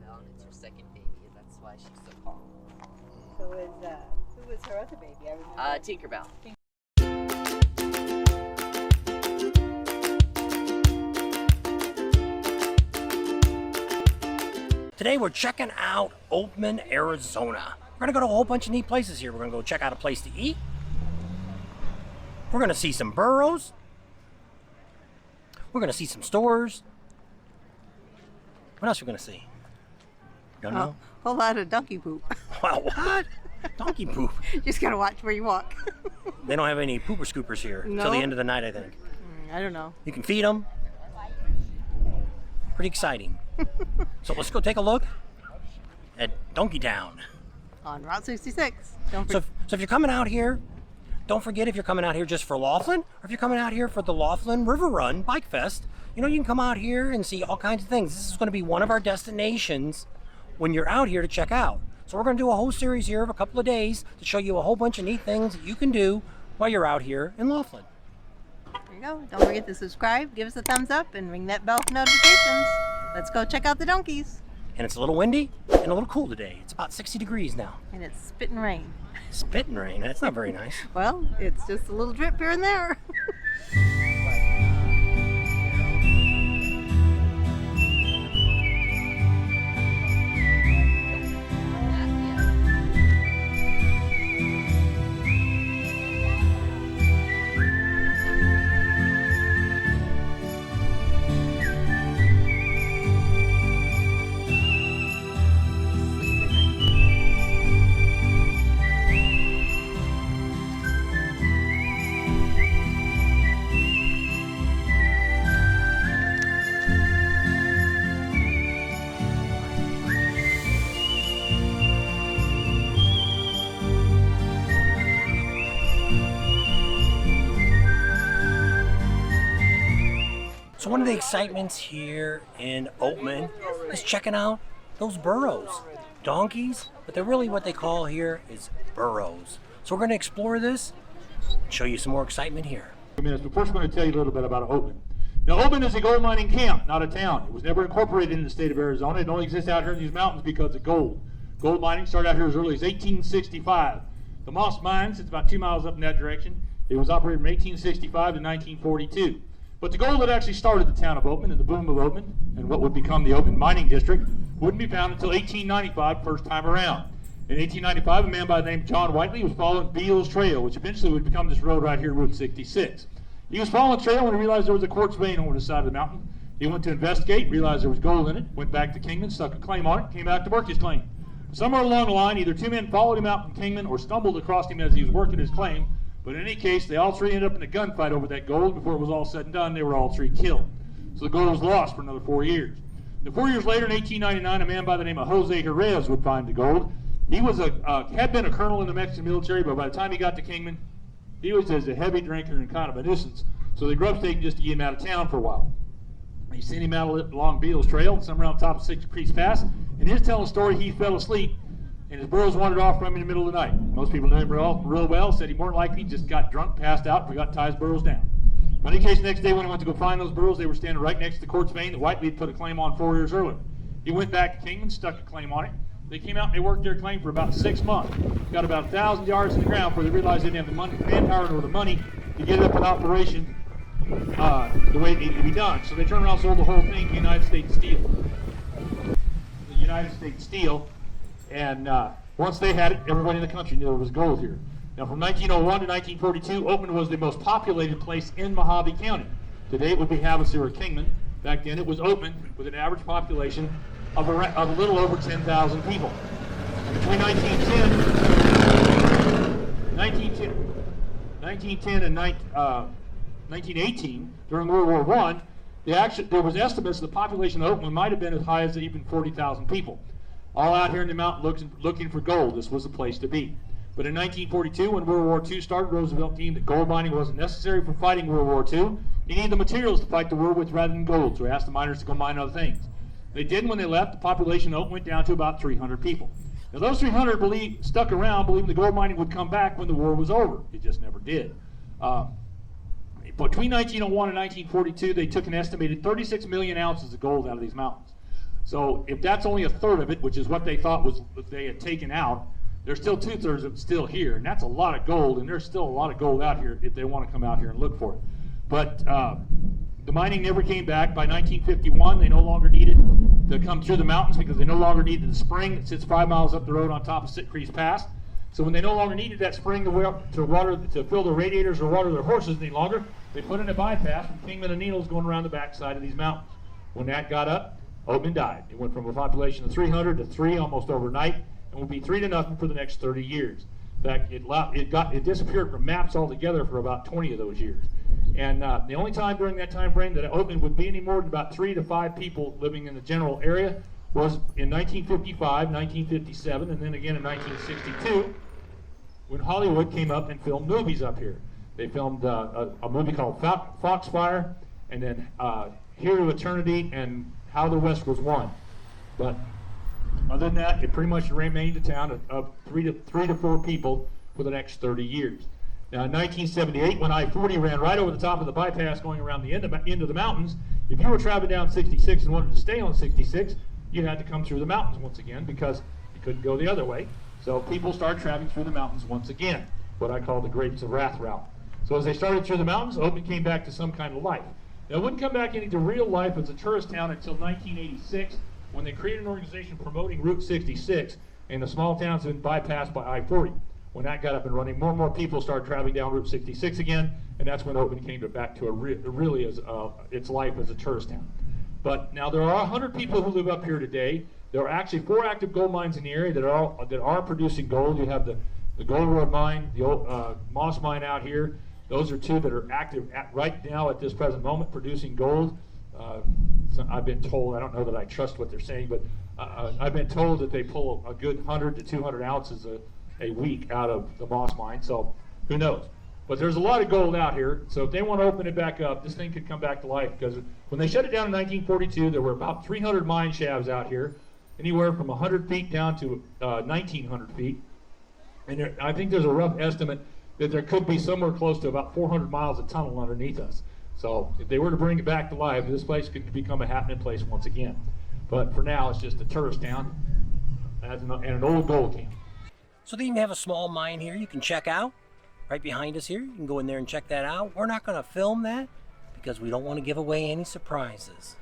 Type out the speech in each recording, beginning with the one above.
while, and it's her second baby. That's why she's so calm. So who was her other baby? I remember. Tinkerbell. Today we're checking out Oatman, Arizona. We're gonna go to a whole bunch of neat places here. We're gonna go check out a place to eat. We're gonna see some Burros. We're gonna see some stores. What else are we gonna see? Don't know. A whole lot of donkey poop. Wow, what? Donkey poop. Just gotta watch where you walk. They don't have any pooper scoopers here until the end of the night, I think. I don't know. You can feed them. Pretty exciting. So let's go take a look at Donkey Town. On Route 66. So if you're coming out here, don't forget if you're coming out here just for Laughlin, or if you're coming out here for the Laughlin River Run Bike Fest, you know, you can come out here and see all kinds of things. This is going to be one of our destinations when you're out here to check out. So we're going to do a whole series here of a couple of days to show you a whole bunch of neat things that you can do while you're out here in Laughlin. There you go. Don't forget to subscribe, give us a thumbs up, and ring that bell for notifications. Let's go check out the donkeys. And it's a little windy and a little cool today. It's about 60 degrees now. And it's spitting rain. Spitting rain, that's not very nice. Well, it's just a little drip here and there. So one of the excitements here in Oatman is checking out those burros. Donkeys, but they're really what they call here is burros. So we're going to explore this and show you some more excitement here. Minutes, but first I'm going to tell you a little bit about Oatman. Now Oatman is a gold mining camp, not a town. It was never incorporated in the state of Arizona. It only exists out here in these mountains because of gold. Gold mining started out here as early as 1865. The Moss Mines, it's about 2 miles up in that direction. It was operated from 1865 to 1942. But the gold that actually started the town of Oatman and the boom of Oatman and what would become the Oatman Mining District wouldn't be found until 1895, first time around. In 1895, a man by the name of John Whiteley was following Beals Trail, which eventually would become this road right here, Route 66. He was following the trail when he realized there was a quartz vein over the side of the mountain. He went to investigate, realized there was gold in it, went back to Kingman, stuck a claim on it, came back to work his claim. Somewhere along the line, either two men followed him out from Kingman or stumbled across him as he was working his claim. But in any case, they all three ended up in a gunfight over that gold. Before it was all said and done, they were all three killed. So the gold was lost for another 4 years. Then 4 years later, in 1899, a man by the name of Jose Jerez would find the gold. He was had been a colonel in the Mexican military, but by the time he got to Kingman, he was just a heavy drinker and kind of a nuisance. So they grub staked just to get him out of town for a while. They sent him out along Beals Trail, somewhere on top of Six Creeks Pass. And he's telling the story, he fell asleep, and his burros wandered off from him in the middle of the night. Most people knew him real well, said he more than likely just got drunk, passed out, forgot to tie his burros down. But in any case, the next day when he went to go find those burros, they were standing right next to the quartz vein that Whiteley had put a claim on 4 years earlier. He went back to Kingman, stuck a claim on it. They came out and they worked their claim for about 6 months. Got about 1,000 yards in the ground before they realized they didn't have the money, manpower nor the money to get it up in operation the way it needed to be done. So they turned around and sold the whole thing to United States Steel. The United States Steel, and once they had it, everybody in the country knew there was gold here. Now from 1901 to 1942, Oatman was the most populated place in Mojave County. Today it would be Havasu or Kingman. Back then it was Oatman with an average population of a little over 10,000 people. Between 1910 and 1918, during World War I, there was estimates the population of Oatman might have been as high as even 40,000 people. All out here in the mountain looking for gold. This was the place to be. But in 1942, when World War II started, Roosevelt deemed that gold mining wasn't necessary for fighting World War II. He needed the materials to fight the war with rather than gold, so he asked the miners to go mine other things. They did, and when they left, the population of Oatman went down to about 300 people. Now those 300 stuck around believing the gold mining would come back when the war was over. It just never did. Between 1901 and 1942, they took an estimated 36 million ounces of gold out of these mountains. So if that's only a third of it, which is what they thought was they had taken out, there's still 2/3 of it still here, and that's a lot of gold, and there's still a lot of gold out here if they want to come out here and look for it. But the mining never came back. By 1951, they no longer needed to come through the mountains because they no longer needed the spring that sits 5 miles up the road on top of Sitcrease Pass. So when they no longer needed that spring to fill their radiators or water their horses any longer, they put in a bypass from Kingman and Needles going around the backside of these mountains. When that got up, Oatman died. It went from a population of 300 to 3 almost overnight, and would be 3-0 for the next 30 years. In fact, it disappeared from maps altogether for about 20 of those years. And the only time during that time frame that Oatman would be any more than about 3 to 5 people living in the general area was in 1955, 1957, and then again in 1962, when Hollywood came up and filmed movies up here. They filmed a movie called Foxfire, and then Here to Eternity, and How the West Was Won. But other than that, it pretty much remained a town of 3 to 4 people for the next 30 years. Now, in 1978, when I-40 ran right over the top of the bypass going around the end of the mountains, if you were traveling down 66 and wanted to stay on 66, you had to come through the mountains once again because you couldn't go the other way. So people started traveling through the mountains once again, what I call the Grapes of Wrath route. So as they started through the mountains, Oatman came back to some kind of life. Now, it wouldn't come back into real life as a tourist town until 1986, when they created an organization promoting Route 66, and the small towns had been bypassed by I-40. When that got up and running, more and more people started traveling down Route 66 again, and that's when Oatman came back to really as its life as a tourist town. But now there are 100 people who live up here today. There are actually 4 active gold mines in the area that are producing gold. You have the Gold Road mine, the old Moss mine out here. Those are 2 that are active right now at this present moment producing gold. So I've been told, I don't know that I trust what they're saying, but I've been told that they pull a good 100 to 200 ounces a week out of the Moss mine, so who knows. But there's a lot of gold out here, so if they want to open it back up, this thing could come back to life, because when they shut it down in 1942, there were about 300 mine shafts out here, anywhere from 100 feet down to 1,900 feet. And I think there's a rough estimate that there could be somewhere close to about 400 miles of tunnel underneath us. So if they were to bring it back to life, this place could become a happening place once again. But for now, it's just a tourist town and an old gold camp. So they even have a small mine here you can check out right behind us here. You can go in there and check that out. We're not going to film that because we don't want to give away any surprises.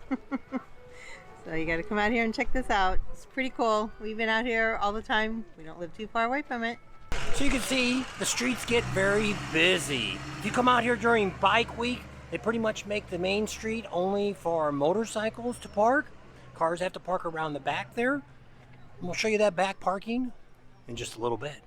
So you got to come out here and check this out. It's pretty cool. We've been out here all the time. We don't live too far away from it. So you can see the streets get very busy. If you come out here during bike week, they pretty much make the main street only for motorcycles to park. Cars have to park around the back there. And we'll show you that back parking in just a little bit.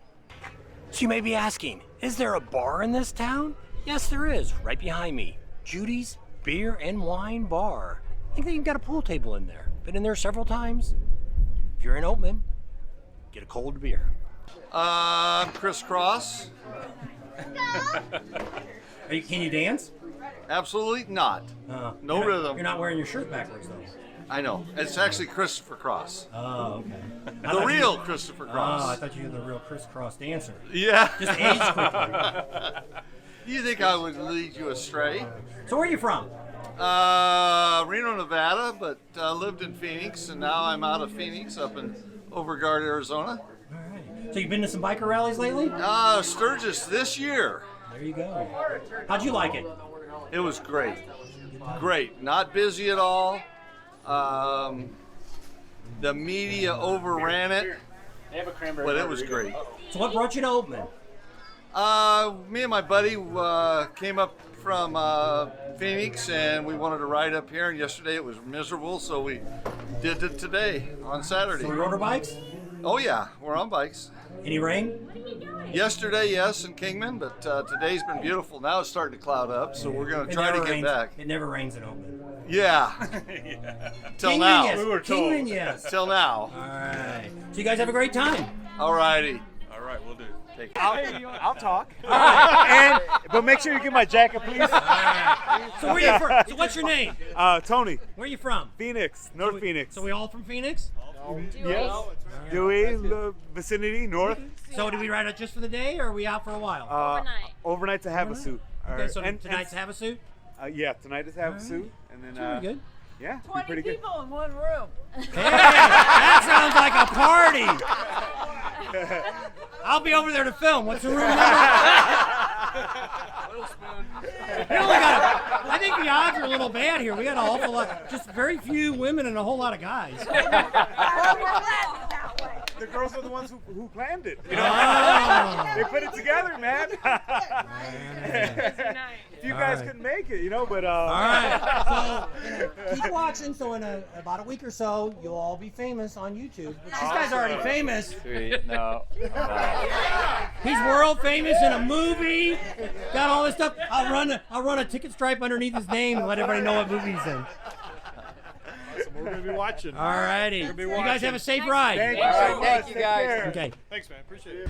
So you may be asking, is there a bar in this town? Yes, there is, right behind me. Judy's Beer and Wine Bar. I think they even got a pool table in there. Been in there several times. If you're in Oatman, get a cold beer. I'm Chris Cross. Can you dance? Absolutely not. No rhythm. You're not wearing your shirt backwards, though. I know. It's actually Christopher Cross. Oh, okay. The real Christopher Cross. Oh, I thought you were the real crisscross dancer. Yeah. Just age quickly. You think I would lead you astray? So where are you from? Reno, Nevada, but lived in Phoenix, and now I'm out of Phoenix, up in Overgard, Arizona. All right. So you've been to some biker rallies lately? Sturgis this year. There you go. How'd you like it? It was great. Great. Not busy at all. The media overran it, but it was great. So what brought you to Oatman? Me and my buddy came up from Phoenix, and we wanted to ride up here, and yesterday it was miserable, so we did it today on Saturday. So we rode our bikes? Oh yeah, we're on bikes. Any rain? Yesterday, yes, in Kingman, but today's been beautiful. Now it's starting to cloud up, so we're going to try to get back. It never rains in Oatman. Yeah. Till Kingman, now. yes. We were told. Kingman, yes. Till now. All right. So you guys have a great time. All righty. All right, we'll do. Take I'll talk. But make sure you get my jacket, please. So where are you from? So what's your name? Tony. Where are you from? Phoenix, North Phoenix. So we all from Phoenix? Yes. Dewey, the vicinity, north. So did we ride out just for the day, or are we out for a while? Overnight to have a suit. Okay, so tonight's have a suit? Yeah, tonight is have a suit, and then Pretty good. yeah, 20 pretty good. people in one room. Hey, that sounds like a party. I'll be over there to film. What's the room number? You only got I think the odds are a little bad here. We got an awful lot, just very few women and a whole lot of guys. The girls are the ones who planned it. You know? Oh. They put it together, man. If you guys couldn't make it, but All right. So keep watching. So in about a week or so, you'll all be famous on YouTube. But this guy's already famous. Sweet. No. He's world famous in a movie. Got all this stuff. I'll run a ticket stripe underneath his name and let everybody know what movie he's in. Awesome. We're gonna be watching. All righty. You guys have a safe ride. Thank you so much. Thank you, Take guys. care. Okay. Thanks, man. Appreciate it.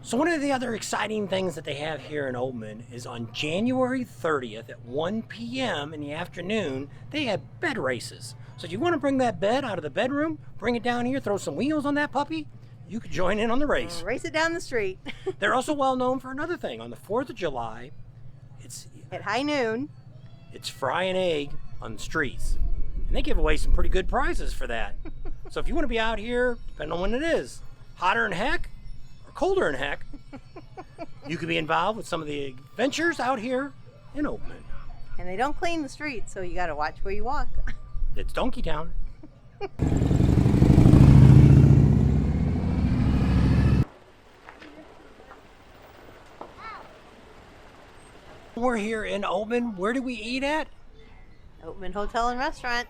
So one of the other exciting things that they have here in Oatman is on January 30th at 1 p.m. in the afternoon, they have bed races. So if you want to bring that bed out of the bedroom, bring it down here, throw some wheels on that puppy, you could join in on the race. Race it down the street. They're also well known for another thing. On the 4th of July, it's At high noon. fry an egg on the streets. And they give away some pretty good prizes for that. So if you want to be out here, depending on when it is, hotter than heck or colder than heck, you could be involved with some of the adventures out here in Oatman. And they don't clean the streets, so you got to watch where you walk. It's Donkey Town. We're here in Oatman. Where do we eat at? Oatman Hotel and Restaurant.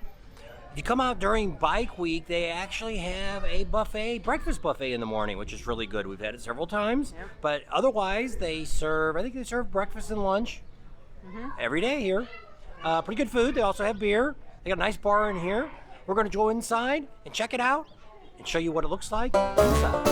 If you come out during Bike Week, they actually have a buffet, breakfast buffet in the morning, which is really good. We've had it several times. Yep. But otherwise, I think they serve breakfast and lunch every day here. Pretty good food. They also have beer. They got a nice bar in here. We're going to go inside and check it out and show you what it looks like inside.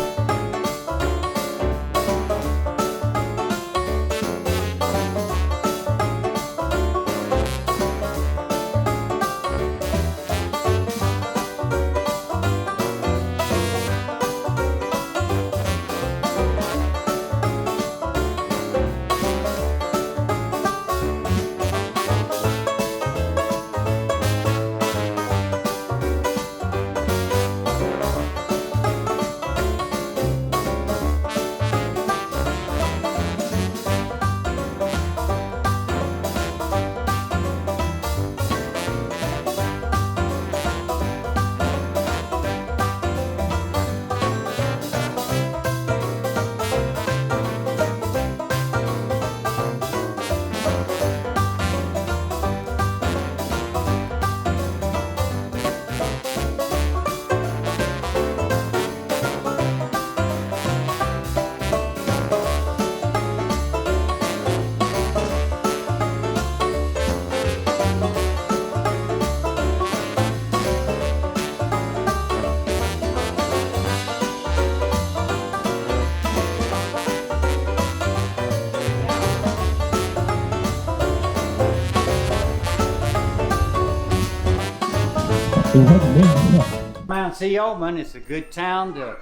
Mount C. Oatman, it's a good town to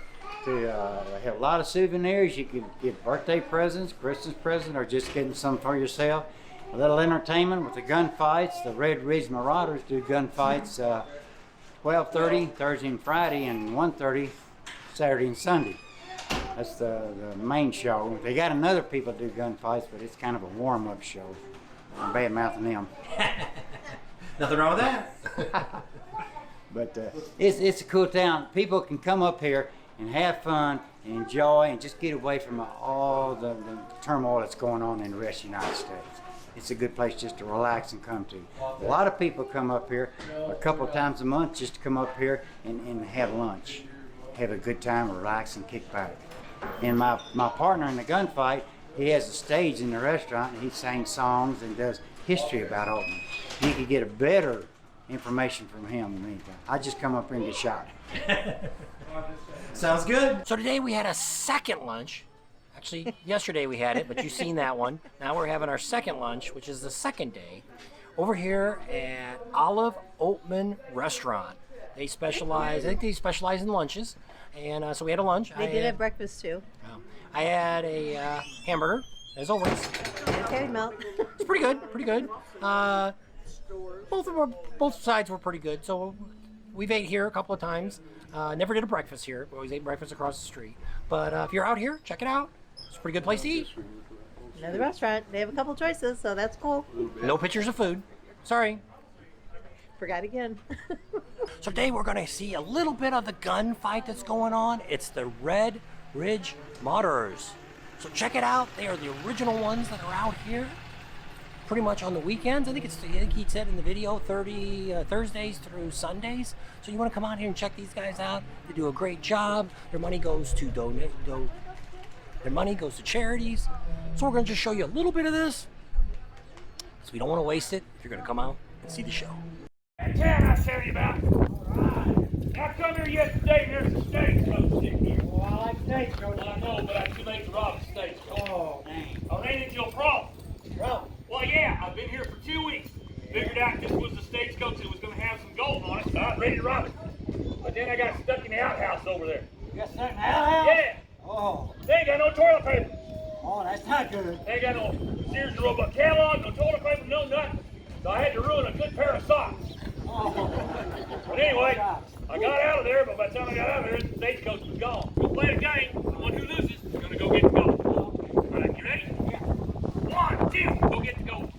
have a lot of souvenirs. You can get birthday presents, Christmas presents, or just getting some for yourself. A little entertainment with the gunfights. The Red Ridge Marauders do gunfights 12:30 Thursday and Friday, and 1:30 Saturday and Sunday. That's the main show. They got another people do gunfights, but it's kind of a warm-up show. I'm bad mouthing them. Nothing wrong with that. But it's a cool town. People can come up here and have fun and enjoy and just get away from all the turmoil that's going on in the rest of the United States. It's a good place just to relax and come to. A lot of people come up here a couple of times a month just to come up here and have lunch, have a good time, relax, and kick back. And my partner in the gunfight, he has a stage in the restaurant, and he sings songs and does history about Oatman. You could get a better information from him than anything. I just come up here and get shot. Sounds good. So today we had a second lunch. Actually, yesterday we had it, but you've seen that one. Now we're having our second lunch, which is the second day, over here at Olive Oatman Restaurant. They specialize in lunches. And so we had a lunch. They did have breakfast too. I had a hamburger. as always. Okay, Mel. It's pretty good, pretty good. Both sides were pretty good. So we've ate here a couple of times. Never did a breakfast here. We always ate breakfast across the street. But if you're out here, check it out. It's a pretty good place to eat. Another restaurant. They have a couple choices, so that's cool. No pictures of food. Sorry. Forgot again. So today we're going to see a little bit of the gunfight that's going on. It's the Red Ridge Modders. So check it out. They are the original ones that are out here pretty much on the weekends. I think he said in the video Thursdays through Sundays. So you want to come out here and check these guys out. They do a great job. Their money goes to Their money goes to charities. So we're going to just show you a little bit of this. So we don't want to waste it if you're going to come out and see the show. That town I was telling you about. I come here yesterday and there's a stagecoach sitting here. Well, I like steak, Well, I know, but I'm too late to rob a stagecoach. Oh, dang. I ran into a problem. Bro. Well, yeah, I've been here for 2 weeks. Figured out this was the stagecoach that was going to have some gold on it, so I was ready to rob it. But then I got stuck in the outhouse over there. You got something out? Yeah, Oh. they ain't got no toilet paper. Oh, that's not good. They ain't got no Sears and Roebuck catalog, no toilet paper, no nothing. So I had to ruin a good pair of socks. But anyway, I got out of there, but by the time I got out of there, the stagecoach was gone. We'll play the game. The one who loses is going to go get the gold. All right, you ready? Yeah. 1, 2, go get the gold.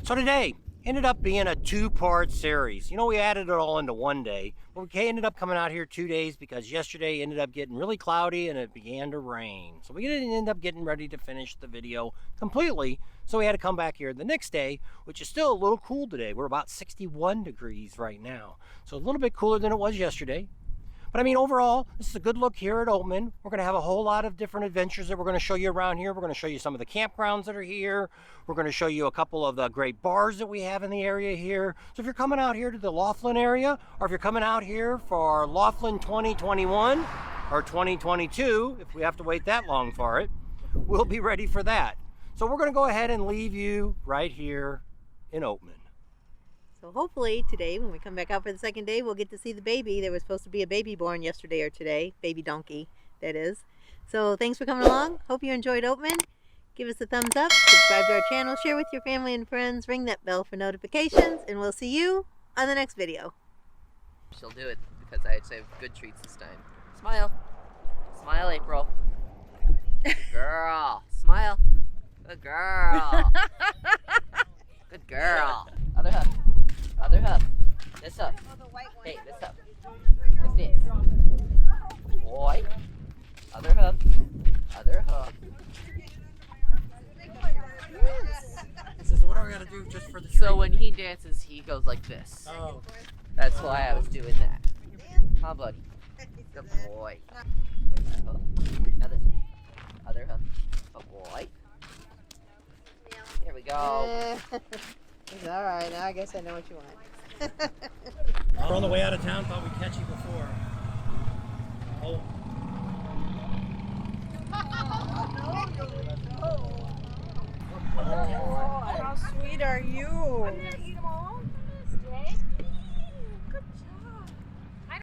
So today ended up being a 2-part series. You know, we added it all into one day, but we ended up coming out here 2 days because yesterday ended up getting really cloudy and it began to rain. So we didn't end up getting ready to finish the video completely. So we had to come back here the next day, which is still a little cool today. We're about 61 degrees right now. So a little bit cooler than it was yesterday. But I mean, overall, this is a good look here at Oatman. We're going to have a whole lot of different adventures that we're going to show you around here. We're going to show you some of the campgrounds that are here. We're going to show you a couple of the great bars that we have in the area here. So if you're coming out here to the Laughlin area, or if you're coming out here for Laughlin 2021 or 2022, if we have to wait that long for it, we'll be ready for that. So we're going to go ahead and leave you right here in Oatman. So hopefully today, when we come back out for the second day, we'll get to see the baby. There was supposed to be a baby born yesterday or today. Baby donkey, that is. So thanks for coming along. Hope you enjoyed Oatman. Give us a thumbs up, subscribe to our channel, share with your family and friends, ring that bell for notifications, and we'll see you on the next video. She'll do it because I actually have good treats this time. Smile. Smile, April. Good girl. Smile. Good girl. Good girl. Other hoof. Other hoof. This hoof. Hey, this hoof. Let's dance. Boy. Other hoof. Other hoof. This is what I got to do just for the So when he dances, he goes like this. Oh. That's why I was doing that. Huh, buddy? Good boy. Other hoof. Other hoof. Good boy. Here we go. It's all right. Now I guess I know what you want. We're on the way out of town. Thought we'd catch you before. Oh. Oh, how sweet are you?